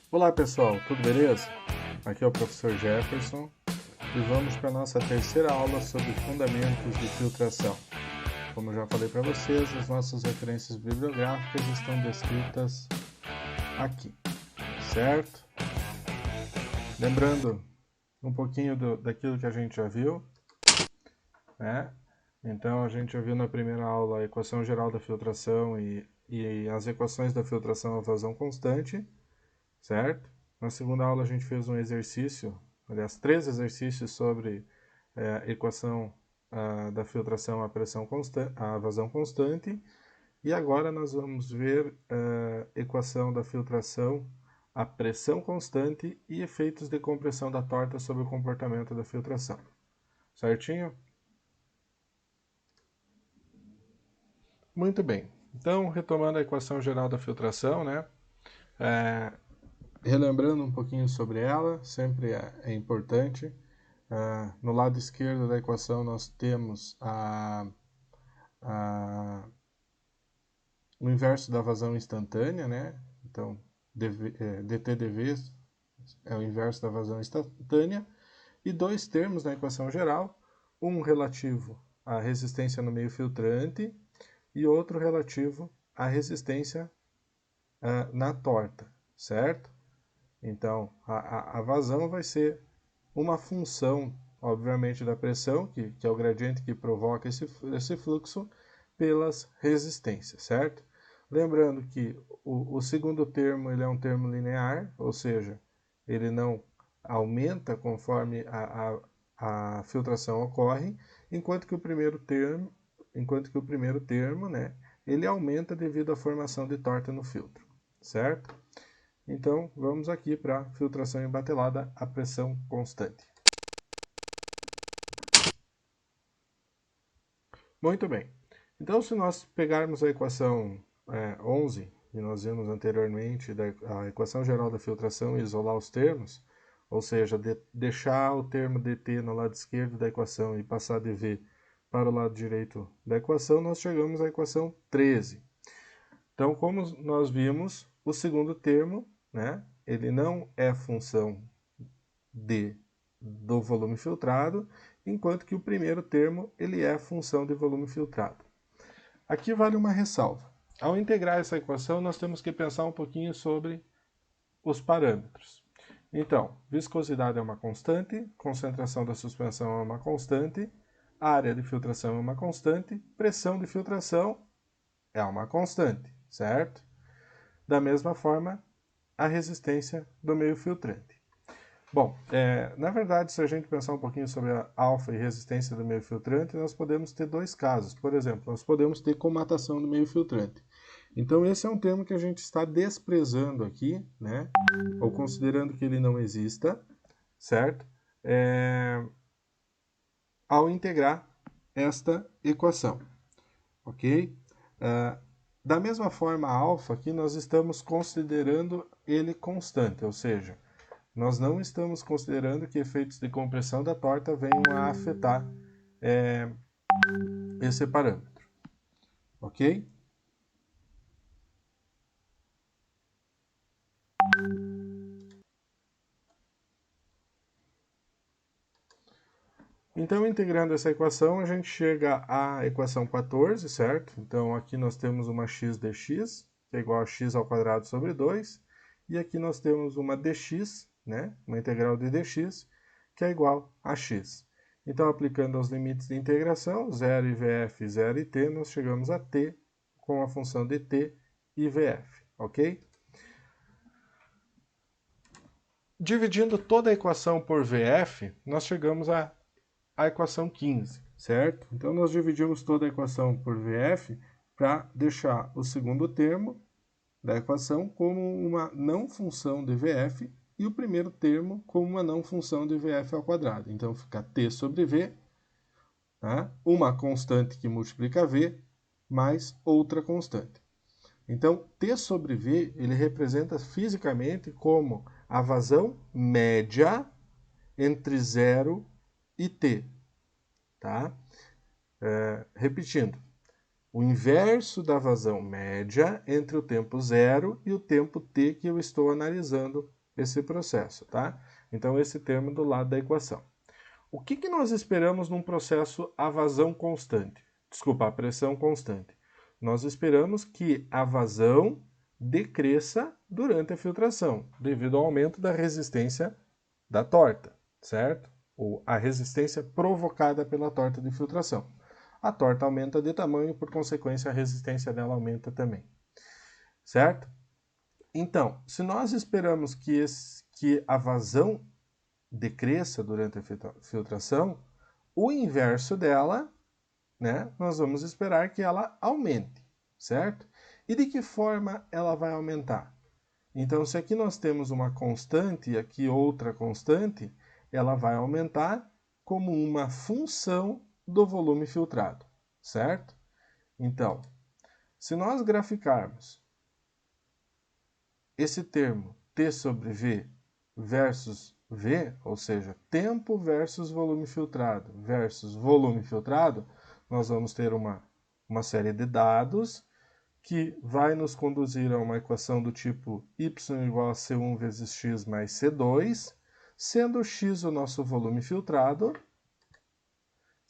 Olá pessoal, tudo beleza? Aqui é o professor Jefferson e vamos para a nossa terceira aula sobre fundamentos de filtração. Como eu já falei para vocês, as nossas referências bibliográficas estão descritas aqui, certo? Lembrando um pouquinho daquilo que a gente já viu, né? Então a gente já viu na primeira aula a equação geral da filtração e as equações da filtração à vazão constante, certo? Na segunda aula a gente fez um exercício, aliás, 3 exercícios sobre a equação da filtração à pressão constante, à vazão constante, e agora nós vamos ver a equação da filtração à pressão constante e efeitos de compressão da torta sobre o comportamento da filtração. Certinho? Muito bem. Então, retomando a equação geral da filtração, né? Relembrando um pouquinho sobre ela, sempre é importante. No lado esquerdo da equação nós temos o inverso da vazão instantânea, né? Então, dT/dV é o inverso da vazão instantânea. E dois termos na equação geral, um relativo à resistência no meio filtrante e outro relativo à resistência na torta, certo? Então, a vazão vai ser uma função, obviamente, da pressão, que é o gradiente que provoca esse fluxo, pelas resistências, certo? Lembrando que o segundo termo ele é um termo linear, ou seja, ele não aumenta conforme a filtração ocorre, enquanto que o primeiro termo, né, ele aumenta devido à formação de torta no filtro, certo? Então, vamos aqui para a filtração embatelada a pressão constante. Muito bem. Então, se nós pegarmos a equação 11, que nós vimos anteriormente, a equação geral da filtração e isolar os termos, ou seja, deixar o termo dt no lado esquerdo da equação e passar dv para o lado direito da equação, nós chegamos à equação 13. Então, como nós vimos, o segundo termo, né, ele não é função do volume filtrado, enquanto que o primeiro termo ele é a função de volume filtrado. Aqui vale uma ressalva. Ao integrar essa equação, nós temos que pensar um pouquinho sobre os parâmetros. Então, viscosidade é uma constante, concentração da suspensão é uma constante, área de filtração é uma constante, pressão de filtração é uma constante, certo? Da mesma forma, a resistência do meio filtrante. Bom, na verdade, se a gente pensar um pouquinho sobre a alfa e resistência do meio filtrante, nós podemos ter dois casos. Por exemplo, nós podemos ter comatação do meio filtrante. Então, esse é um termo que a gente está desprezando aqui, né? Ou considerando que ele não exista, certo? Ao integrar esta equação, ok? Da mesma forma, a alfa aqui nós estamos considerando ele constante, ou seja, nós não estamos considerando que efeitos de compressão da torta venham a afetar esse parâmetro, ok? Então, integrando essa equação, a gente chega à equação 14, certo? Então, aqui nós temos uma x dx, que é igual a x ao quadrado sobre 2, e aqui nós temos uma dx, né? Uma integral de dx, que é igual a x. Então, aplicando aos limites de integração, 0 e VF, 0 e t, nós chegamos a t com a função de t e VF, ok? Dividindo toda a equação por VF, nós chegamos a equação 15, certo? Então, nós dividimos toda a equação por VF para deixar o segundo termo da equação como uma não função de VF e o primeiro termo como uma não função de VF ao quadrado. Então, fica T sobre V, tá? Uma constante que multiplica V, mais outra constante. Então, T sobre V, ele representa fisicamente como a vazão média entre 0 e T. Tá? Repetindo, o inverso da vazão média entre o tempo 0 e o tempo t que eu estou analisando esse processo, tá? Então, esse termo do lado da equação. O que nós esperamos num processo a vazão constante? Desculpa, a pressão constante. Nós esperamos que a vazão decresça durante a filtração, devido ao aumento da resistência da torta, certo? Ou a resistência provocada pela torta de filtração. A torta aumenta de tamanho, por consequência, a resistência dela aumenta também, certo? Então, se nós esperamos que a vazão decresça durante a filtração, o inverso dela, né, nós vamos esperar que ela aumente, certo? E de que forma ela vai aumentar? Então, se aqui nós temos uma constante e aqui outra constante, ela vai aumentar como uma função do volume filtrado, certo? Então, se nós graficarmos esse termo T sobre V versus V, ou seja, tempo versus volume filtrado versus volume filtrado, nós vamos ter uma série de dados que vai nos conduzir a uma equação do tipo y igual a C1 vezes x mais C2, sendo x o nosso volume filtrado,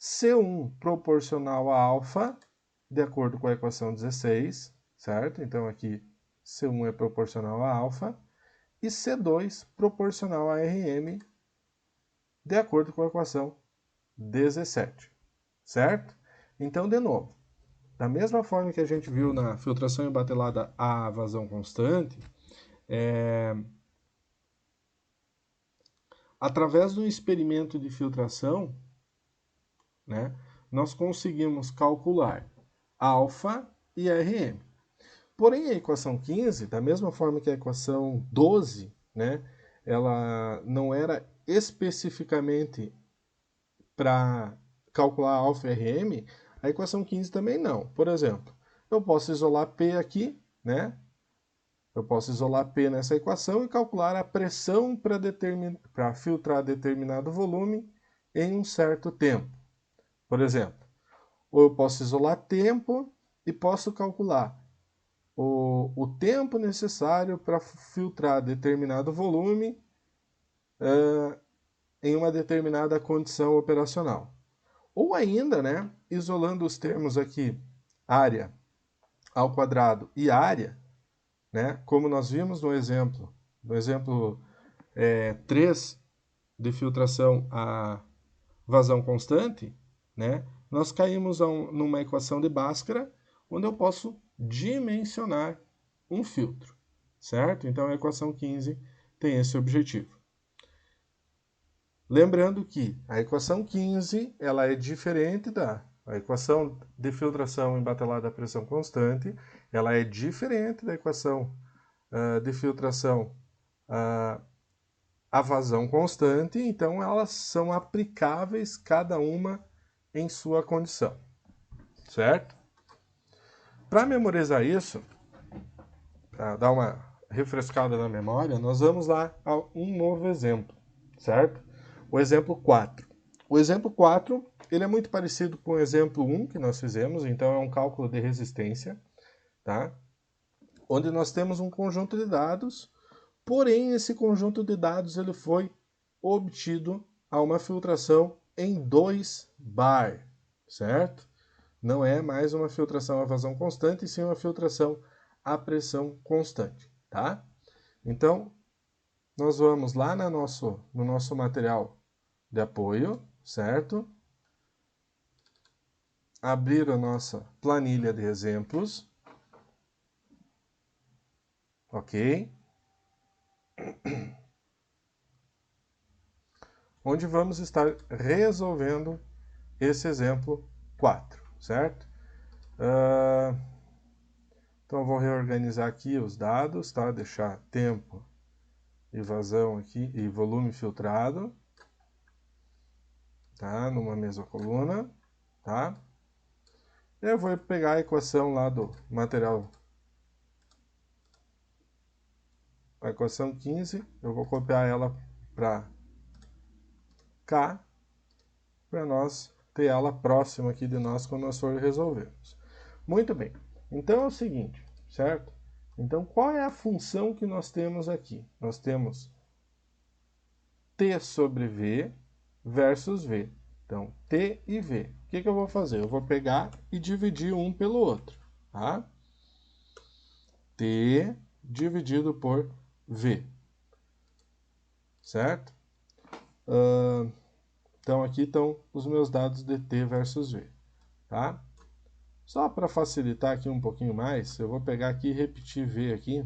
C1 proporcional a alfa, de acordo com a equação 16, certo? Então aqui C1 é proporcional a alfa, e C2 proporcional a Rm, de acordo com a equação 17, certo? Então, de novo, da mesma forma que a gente viu na filtração embatelada a vazão constante, através do experimento de filtração, né, nós conseguimos calcular alfa e Rm. Porém, a equação 15, da mesma forma que a equação 12, né, ela não era especificamente para calcular alfa e Rm, a equação 15 também não. Por exemplo, eu posso isolar P aqui, né? Eu posso isolar P nessa equação e calcular a pressão para filtrar determinado volume em um certo tempo. Por exemplo, ou eu posso isolar tempo e posso calcular o tempo necessário para filtrar determinado volume em uma determinada condição operacional. Ou ainda, né, isolando os termos aqui, área ao quadrado e área, né, como nós vimos no exemplo 3 de filtração a vazão constante, né, nós caímos numa equação de Bhaskara, onde eu posso dimensionar um filtro, certo? Então a equação 15 tem esse objetivo. Lembrando que a equação 15 ela é diferente da equação de filtração embatelada a pressão constante, ela é diferente da equação de filtração a vazão constante, então elas são aplicáveis cada uma em sua condição, certo? Para memorizar isso, para dar uma refrescada na memória, nós vamos lá a um novo exemplo, certo? O exemplo 4. O exemplo 4, ele é muito parecido com o exemplo 1 que nós fizemos, então é um cálculo de resistência, tá? Onde nós temos um conjunto de dados, porém esse conjunto de dados ele foi obtido a uma filtração em 2 bar, certo? Não é mais uma filtração a vazão constante, e sim uma filtração a pressão constante, tá? Então, nós vamos lá no nosso material de apoio, certo? Abrir a nossa planilha de exemplos, ok? Onde vamos estar resolvendo esse exemplo 4, certo? Então, eu vou reorganizar aqui os dados, tá? Deixar tempo e vazão aqui e volume filtrado, tá? Numa mesma coluna, tá? Eu vou pegar a equação lá do material, a equação 15, eu vou copiar ela para cá, para nós ter ela próxima aqui de nós quando nós for resolvermos. Muito bem, então é o seguinte, certo? Então, qual é a função que nós temos aqui? Nós temos T sobre V versus V. Então, T e V. O que eu vou fazer? Eu vou pegar e dividir um pelo outro. Tá? T dividido por V. Certo? Então, aqui estão os meus dados de T versus V. Tá? Só para facilitar aqui um pouquinho mais, eu vou pegar aqui e repetir V aqui.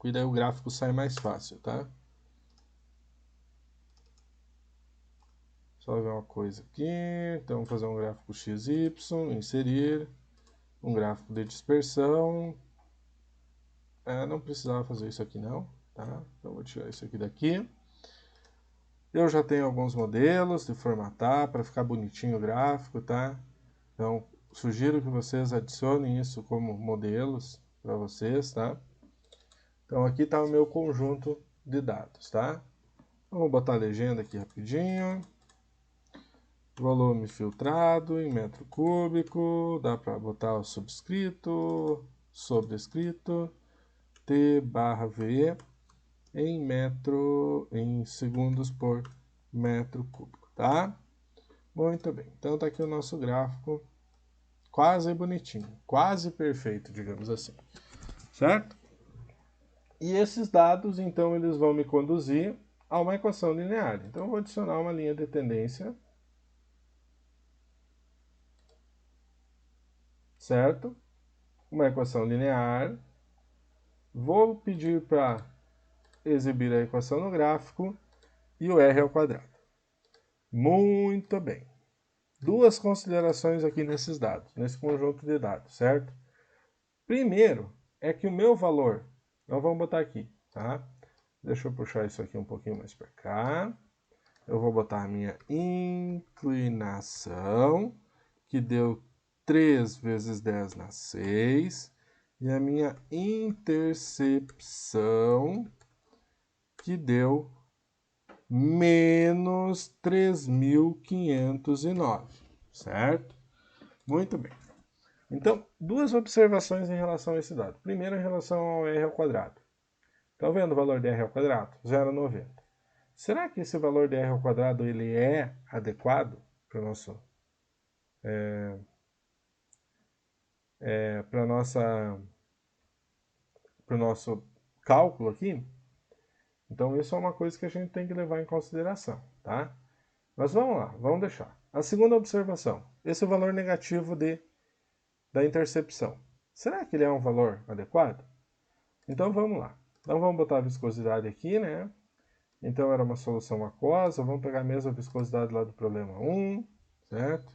Que daí o gráfico sai mais fácil, tá? Só ver uma coisa aqui. Então, vamos fazer um gráfico XY, inserir. Um gráfico de dispersão. Não precisava fazer isso aqui não, tá? Então, vou tirar isso aqui daqui. Eu já tenho alguns modelos de formatar para ficar bonitinho o gráfico, tá? Então, sugiro que vocês adicionem isso como modelos para vocês, tá? Então, aqui está o meu conjunto de dados, tá? Vamos botar a legenda aqui rapidinho. Volume filtrado em metro cúbico. Dá para botar o subscrito, sobrescrito, T barra V em segundos por metro cúbico, tá? Muito bem. Então, tá aqui o nosso gráfico quase bonitinho, quase perfeito, digamos assim. Certo? E esses dados, então, eles vão me conduzir a uma equação linear. Então, eu vou adicionar uma linha de tendência. Certo? Uma equação linear. Vou pedir para exibir a equação no gráfico e o R ao quadrado. Muito bem. Duas considerações aqui nesses dados, nesse conjunto de dados, certo? Primeiro, é que o meu valor, nós vamos botar aqui, tá? Deixa eu puxar isso aqui um pouquinho mais para cá. Eu vou botar a minha inclinação, que deu 3 vezes 10 na 6. E a minha intercepção, que deu menos 3.509, certo? Muito bem. Então, duas observações em relação a esse dado. Primeiro, em relação ao R ao quadrado. Estão vendo o valor de R ao quadrado? 0,90. Será que esse valor de R ao quadrado ele é adequado para o nosso... para o nosso cálculo aqui? Então, isso é uma coisa que a gente tem que levar em consideração, tá? Mas vamos lá, vamos deixar. A segunda observação, esse valor negativo da intercepção. Será que ele é um valor adequado? Então, vamos lá. Então, vamos botar a viscosidade aqui, né? Então, era uma solução aquosa. Vamos pegar a mesma viscosidade lá do problema 1, certo?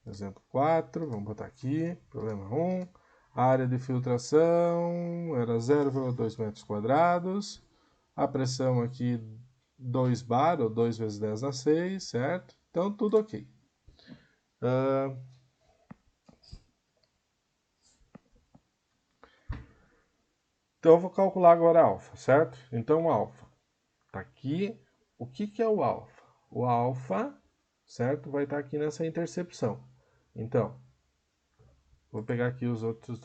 Exemplo 4, vamos botar aqui, problema 1. A área de filtração era 0,2 metros quadrados. A pressão aqui 2 bar, ou 2 vezes 10 na 6, certo? Então, tudo ok. Então, eu vou calcular agora a alfa, certo? Então, o alfa está aqui. O que é o alfa? O alfa, certo, vai estar aqui nessa intercepção. Então, vou pegar aqui as outras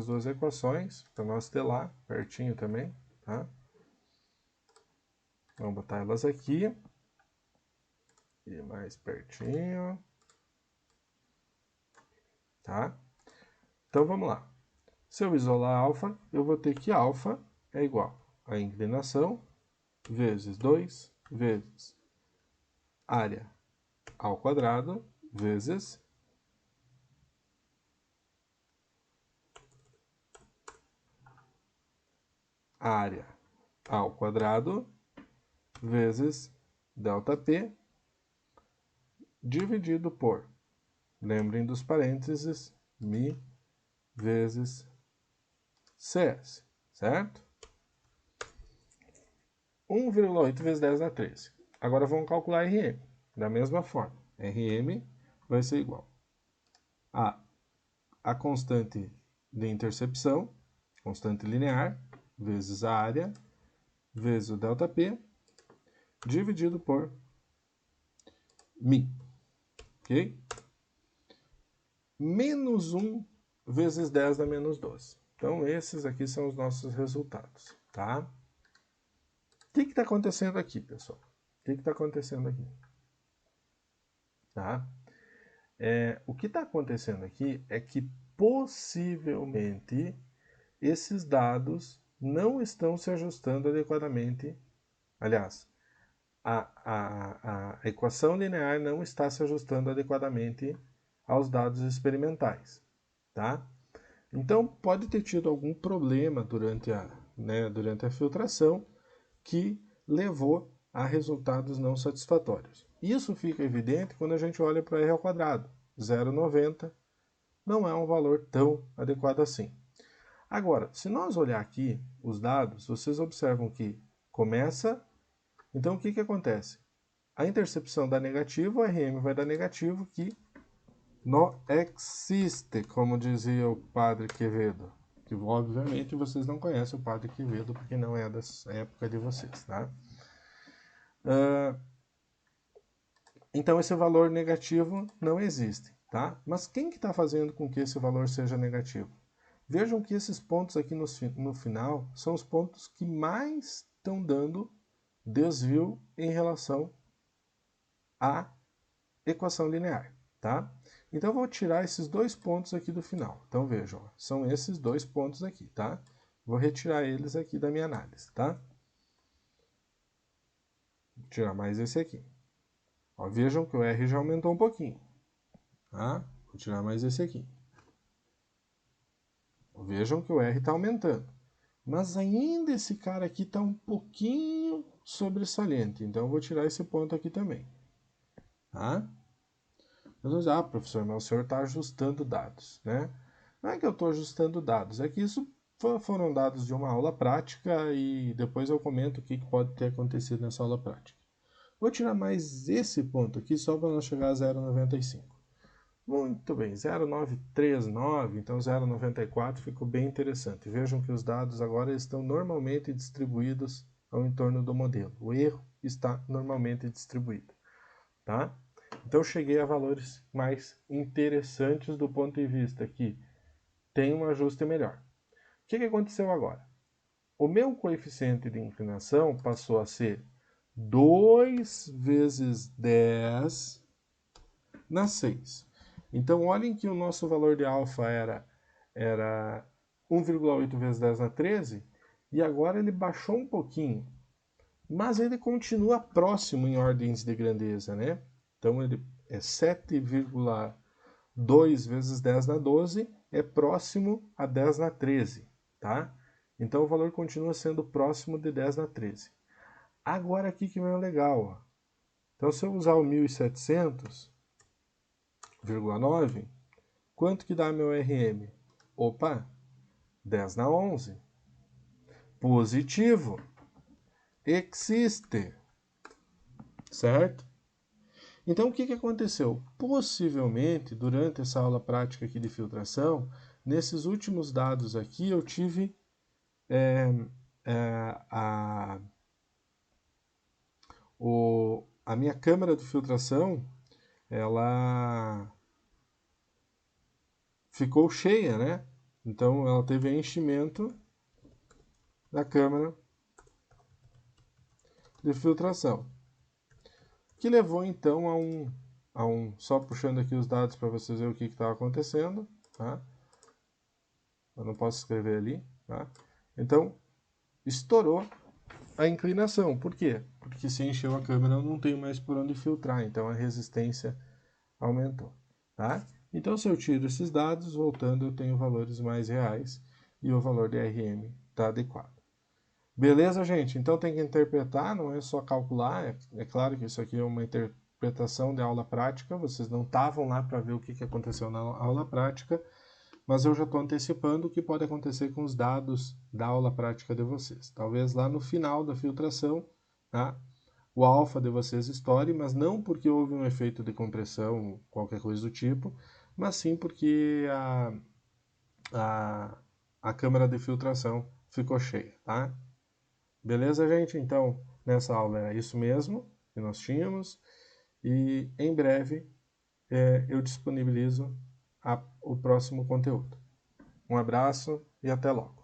duas equações, para nós ter lá, pertinho também, tá? Vamos botar elas aqui. E mais pertinho. Tá? Então, vamos lá. Se eu isolar alfa, eu vou ter que alfa é igual a inclinação vezes 2 vezes área ao quadrado vezes área ao quadrado vezes ΔP dividido por, lembrem dos parênteses, μ vezes CS, certo? 1,8 vezes 10 na 13. Agora vamos calcular RM. Da mesma forma, RM vai ser igual a constante de intercepção, constante linear, vezes a área, vezes o ΔP, dividido por μ. Ok? Menos 1 vezes 10 dá menos 12. Então, esses aqui são os nossos resultados, tá? que está acontecendo aqui, pessoal? O que está acontecendo aqui? Tá? O que está acontecendo aqui é que possivelmente esses dados não estão se ajustando adequadamente. Aliás, a equação linear não está se ajustando adequadamente aos dados experimentais. Tá? Então, pode ter tido algum problema durante a filtração que levou a resultados não satisfatórios. Isso fica evidente quando a gente olha para R ao quadrado. 0,90 não é um valor tão adequado assim. Agora, se nós olhar aqui os dados, vocês observam que começa... Então, o que acontece? A intercepção dá negativo, o RM vai dar negativo, que não existe, como dizia o Padre Quevedo. Que, obviamente, vocês não conhecem o Padre Quevedo, porque não é da época de vocês, tá? Então, esse valor negativo não existe, tá? Mas quem que está fazendo com que esse valor seja negativo? Vejam que esses pontos aqui no final são os pontos que mais estão dando desvio em relação à equação linear, tá? Então, eu vou tirar esses dois pontos aqui do final. Então, vejam, são esses dois pontos aqui, tá? Vou retirar eles aqui da minha análise, tá? Vou tirar mais esse aqui. Ó, vejam que o R já aumentou um pouquinho, tá? Vou tirar mais esse aqui. Vejam que o R está aumentando. Mas ainda esse cara aqui está um pouquinho sobressalente. Então, eu vou tirar esse ponto aqui também. Tá? Professor, mas o senhor está ajustando dados, né? Não é que eu estou ajustando dados, é que isso foram dados de uma aula prática e depois eu comento o que pode ter acontecido nessa aula prática. Vou tirar mais esse ponto aqui só para nós chegar a 0,95. Muito bem, 0,939, então 0,94 ficou bem interessante. Vejam que os dados agora estão normalmente distribuídos ao entorno do modelo. O erro está normalmente distribuído, tá? Então, cheguei a valores mais interessantes do ponto de vista que tem um ajuste melhor. O que aconteceu agora? O meu coeficiente de inclinação passou a ser 2 vezes 10 na 6. Então, olhem que o nosso valor de alfa era 1,8 vezes 10 na 13, e agora ele baixou um pouquinho. Mas ele continua próximo em ordens de grandeza, né? Então, ele é 7,2 vezes 10 na 12, é próximo a 10 na 13, tá? Então, o valor continua sendo próximo de 10 na 13. Agora, aqui que vem o legal, ó. Então, se eu usar o 1700,9, quanto que dá meu RM? Opa, 10 na 11. Positivo. Existe. Certo? Então, o que aconteceu? Possivelmente, durante essa aula prática aqui de filtração, nesses últimos dados aqui, eu tive a minha câmara de filtração, ela ficou cheia, né? Então, ela teve enchimento da câmara de filtração, que levou então a um só puxando aqui os dados para vocês verem o que estava acontecendo, tá? Eu não posso escrever ali, tá? Então, estourou a inclinação. Por quê? Porque se encheu a câmera, eu não tenho mais por onde filtrar, então a resistência aumentou, tá? Então, se eu tiro esses dados, voltando, eu tenho valores mais reais e o valor de RM está adequado. Beleza, gente? Então tem que interpretar, não é só calcular. É claro que isso aqui é uma interpretação de aula prática, vocês não estavam lá para ver o que aconteceu na aula prática, mas eu já estou antecipando o que pode acontecer com os dados da aula prática de vocês. Talvez lá no final da filtração, tá? O alfa de vocês estoure, mas não porque houve um efeito de compressão, qualquer coisa do tipo, mas sim porque a câmara de filtração ficou cheia, tá? Beleza, gente? Então, nessa aula era isso mesmo que nós tínhamos, e em breve eu disponibilizo o próximo conteúdo. Um abraço e até logo.